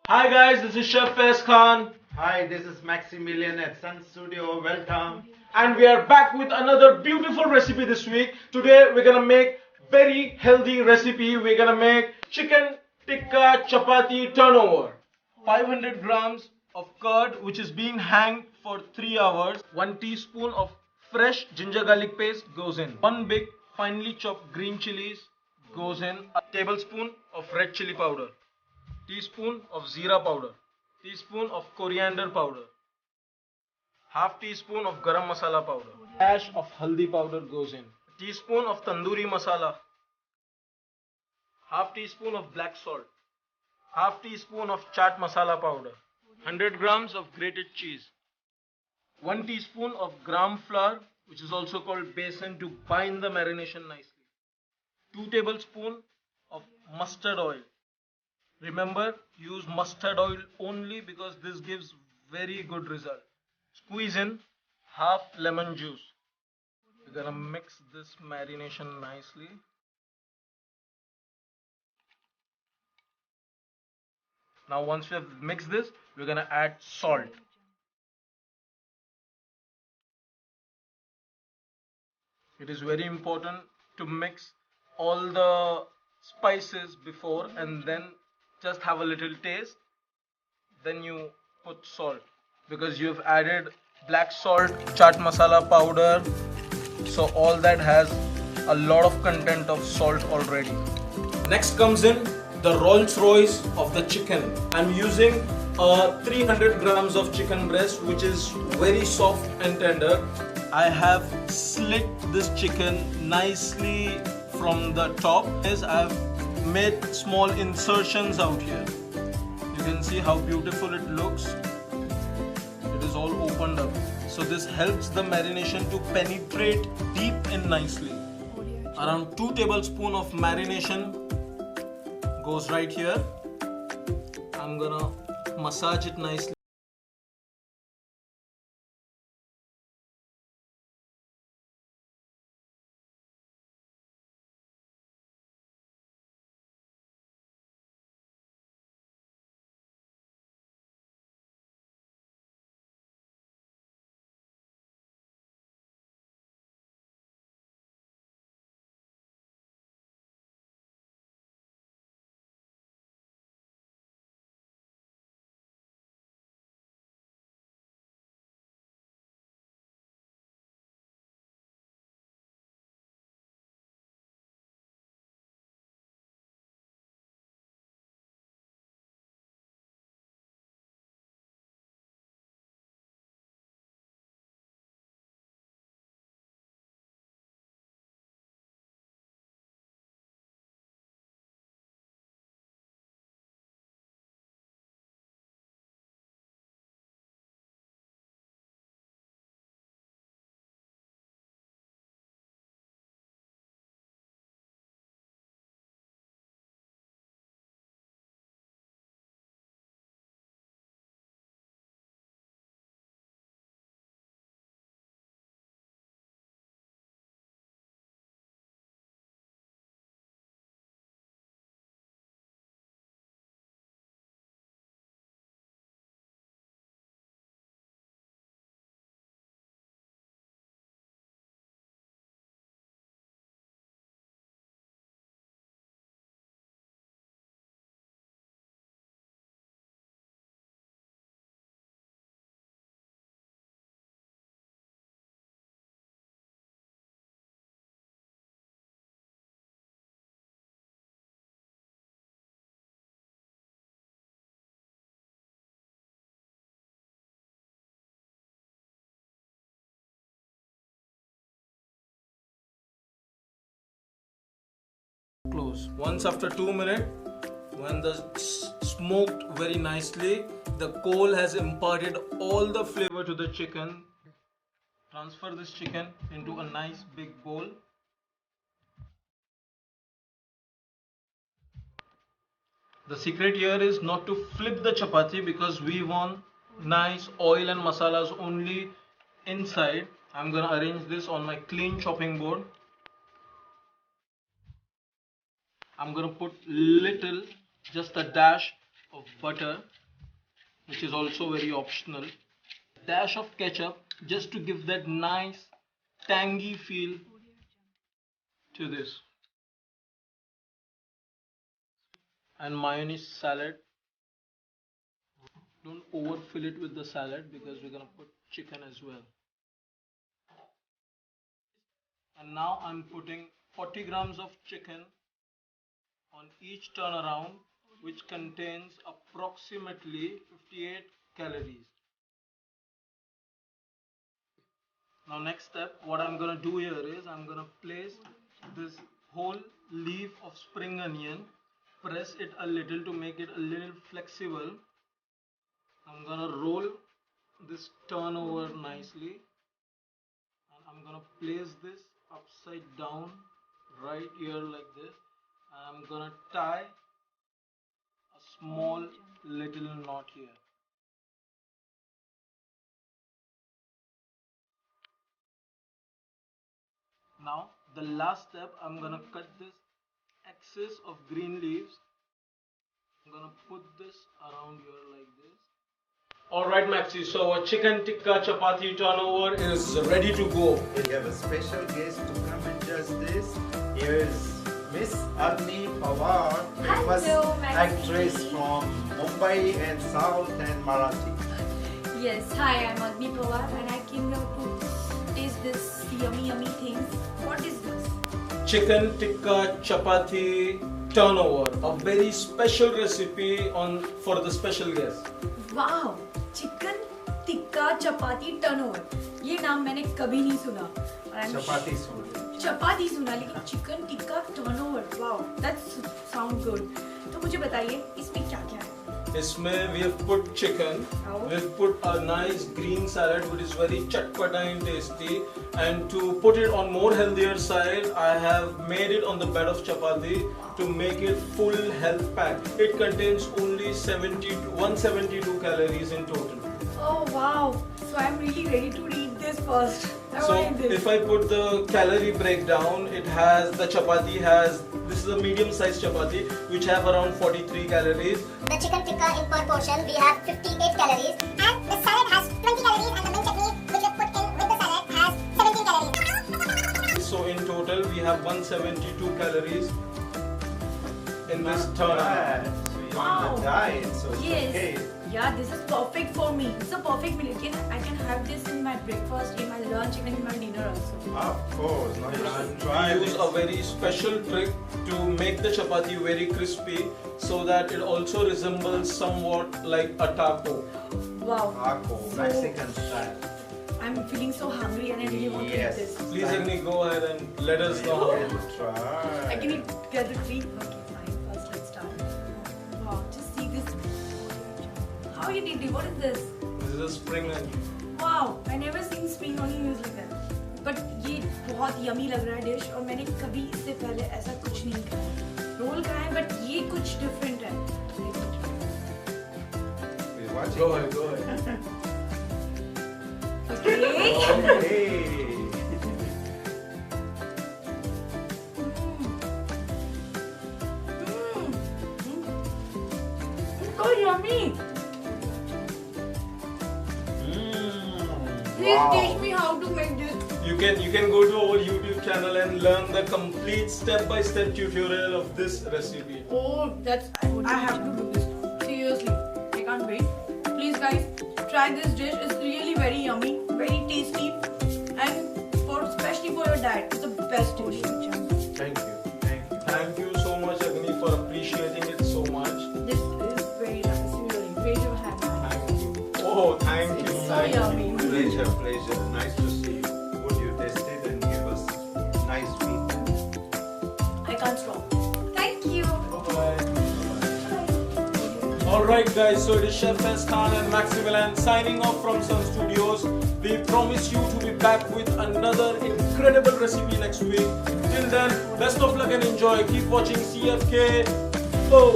Hi guys, this is Chef Faiz Khan Hi, this is Maximilian at Sun Studio. Welcome. and we are back with another beautiful recipe this week. Today we're gonna make very healthy recipe. We're gonna make chicken tikka chapati turnover. 500 grams of curd which is being hanged for 3 hours. 1 teaspoon of fresh ginger garlic paste goes in. 1 big finely chopped green chilies goes in. A tablespoon of red chili powder. Teaspoon of zira powder, teaspoon of coriander powder, half teaspoon of garam masala powder, dash of haldi powder goes in, teaspoon of tandoori masala, half teaspoon of black salt, half teaspoon of chaat masala powder, 100 grams of grated cheese, 1 teaspoon of gram flour which is also called besan to bind the marination nicely, 2 tablespoons of mustard oil. Remember, use mustard oil only because this gives very good result. Squeeze in half lemon juice. We're gonna mix this marination nicely. Now once we have mixed this, we're gonna add salt. It is very important to mix all the spices before and then just have a little taste. Then you put salt because you've added black salt, chaat masala powder, so all that has a lot of content of salt already. Next comes in the Rolls Royce of the chicken. I'm using 300 grams of chicken breast which is very soft and tender. I have slit this chicken nicely from the top as I've made small insertions out here. You can see how beautiful it looks. It is all opened up. So this helps the marination to penetrate deep and nicely. Around 2 tablespoons of marination goes right here. I'm gonna massage it nicely. Close. Once after 2 minutes, when the smoked very nicely, the coal has imparted all the flavor to the chicken. Transfer this chicken into a nice big bowl. The secret here is not to flip the chapati because we want nice oil and masalas only inside. I'm gonna arrange this on my clean chopping board. I'm gonna put little, just a dash of butter which is also very optional. Dash of ketchup just to give that nice tangy feel to this. And mayonnaise salad. Don't overfill it with the salad because we're gonna put chicken as well. And now I'm putting 40 grams of chicken on each turnaround, which contains approximately 58 calories. Now next step, what I'm gonna do here is I'm gonna place this whole leaf of spring onion, press it a little to make it a little flexible. I'm gonna roll this turnover nicely, and I'm gonna place this upside down right here like this, and I'm gonna tie a small little knot here. Now the last step, I'm gonna cut this excess of green leaves. I'm gonna put this around here like this. Alright Maxi, so our chicken tikka chapati turnover is ready to go. We have a special guest to come and judge this. Here is Miss AGNI PAWAR, famous Hello, Maxi. actress from Mumbai and South and Marathi. Yes, hi, I'm Agni Pawar and I came here to taste this yummy things. What is this? Chicken tikka chapati turnover, a very special recipe for the special guest. Wow, chicken tikka chapati turnover, ये नाम मैंने कभी नहीं सुना। Chapati sushi. चपाती सुना लेकिन chicken tikka turnover, wow, that's sound good. तो मुझे बताइए इसमें क्या क्या है? इसमें we have put chicken, we have put a nice green salad which is very chatpata and tasty, and to put it on more healthier side, I have made it on the bed of chapati to make it full health pack. It contains only 172 calories in total. Oh wow, so I'm really ready to eat this first. So if I put the calorie breakdown, the chapati has, this is a medium sized chapati which have around 43 calories. The chicken tikka in per portion we have 58 calories, and the salad has 20 calories, and the mint chutney which we put in with the salad has 17 calories. So in total we have 172 calories in this turnaround. So you're Wow. on a diet, so it's Yes. okay. Yeah, this is perfect for me. It's a perfect meal. I can have this in my breakfast, in my lunch, even in my dinner also. Of course, now you should try We use this. a very special trick to make the chapati very crispy so that it also resembles somewhat like a taco. Wow. Taco, So- Mexican style. I'm feeling so hungry and I really want to eat Yes. this. Please Agni, go ahead and let us know how it is. Try. I can eat together three. Okay, fine. First, let's start. Wow, just see this. How you did it? What is this? This is a spring onion. Wow, I never seen spring onion used like that. But ये बहुत yummy लग रहा है dish और मैंने कभी इससे पहले ऐसा कुछ नहीं खाया। रोल खाया है but ये कुछ different है। We're watching. Go ahead, go ahead. Okay. Okay. So yummy. Please Wow. teach me how to make this. You can go to our YouTube channel and learn the complete step-by-step tutorial of this recipe. Oh, I have to do this. Seriously, I can't wait. Please guys, try this dish. It's really very yummy, very tasty, and especially for your diet, it's the best dish. Thank you. Thank you. Thank you so much Agni for appreciating it so much. This is very nice, really. Great to have you. Thank you. Oh, thank you. It's so Thank you. yummy. Pleasure, pleasure. Nice to see you. Good you tasted and give us nice feedback. I can't stop. Thank you. Bye-bye. Alright guys, so it is Chef Faiz Khan and Maximilian signing off from Sun Studios. We promise you to be back with another incredible recipe next week. Till then, best of luck and enjoy. Keep watching CFK. Oh!